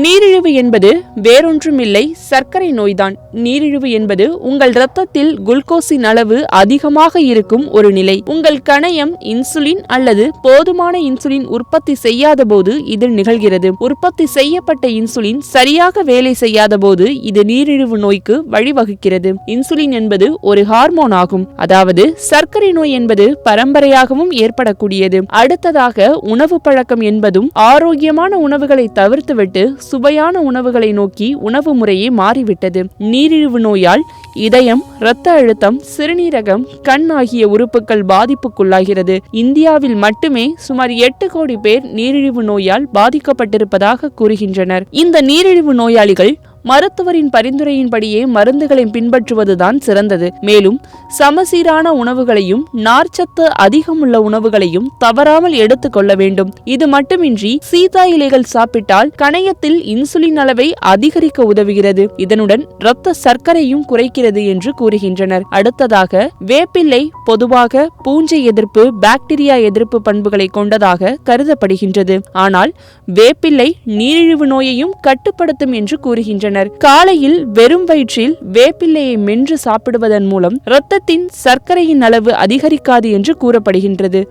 நீரிழிவு என்பது வேறொன்றுமில்லை, சர்க்கரை நோய்தான். நீரிழிவு என்பது உங்கள் இரத்தத்தில் குளுக்கோஸின் அளவு அதிகமாக இருக்கும் ஒரு நிலை. உங்கள் கணையம் இன்சுலின் அல்லது போதுமான இன்சுலின் உற்பத்தி செய்யாத போது இது நிகழ்கிறது. உற்பத்தி செய்யப்பட்ட இன்சுலின் சரியாக வேலை செய்யாத போது இது நீரிழிவு நோய்க்கு வழிவகுக்கிறது. இன்சுலின் என்பது ஒரு ஹார்மோன் ஆகும். அதாவது சர்க்கரை நோய் என்பது பரம்பரையாகவும் ஏற்படக்கூடியது. அடுத்ததாக உணவு பழக்கம் என்பதும் ஆரோக்கியமான உணவுகளை தவிர்த்துவிட்டு சுவையான உணவுகளை நோக்கி உணவு முறையே மாறிவிட்டது. நீரிழிவு நோயால் இதயம், இரத்த அழுத்தம், சிறுநீரகம், கண் ஆகிய உறுப்புகள் பாதிப்புக்குள்ளாகிறது. இந்தியாவில் மட்டுமே சுமார் 8 கோடி பேர் நீரிழிவு நோயால் பாதிக்கப்பட்டிருப்பதாக கூறுகின்றனர். இந்த நீரிழிவு நோயாளிகள் மருத்துவரின் பரிந்துரையின்படியே மருந்துகளை பின்பற்றுவதுதான் சிறந்தது. மேலும் சமசீரான உணவுகளையும் நார்ச்சத்து அதிகமுள்ள உணவுகளையும் தவறாமல் எடுத்துக்கொள்ள வேண்டும். இது மட்டுமின்றி சீதா இலைகள் சாப்பிட்டால் கணையத்தில் இன்சுலின் அளவை அதிகரிக்க உதவுகிறது. இதனுடன் இரத்த சர்க்கரையும் குறைக்கிறது என்று கூறுகின்றனர். அடுத்ததாக வேப்பிலை பொதுவாக பூஞ்சை எதிர்ப்பு, பாக்டீரியா எதிர்ப்பு பண்புகளை கொண்டதாக கருதப்படுகின்றது. ஆனால் வேப்பிலை நீரிழிவு நோயையும் கட்டுப்படுத்தும் என்று கூறுகின்றனர். காலையில் வெறும் வயிற்றில் வேப்பிலையை மென்று சாப்பிடுவதன் மூலம் இரத்தத்தின் சர்க்கரையின் அளவு அதிகரிக்காது என்று கூறப்படுகின்றது.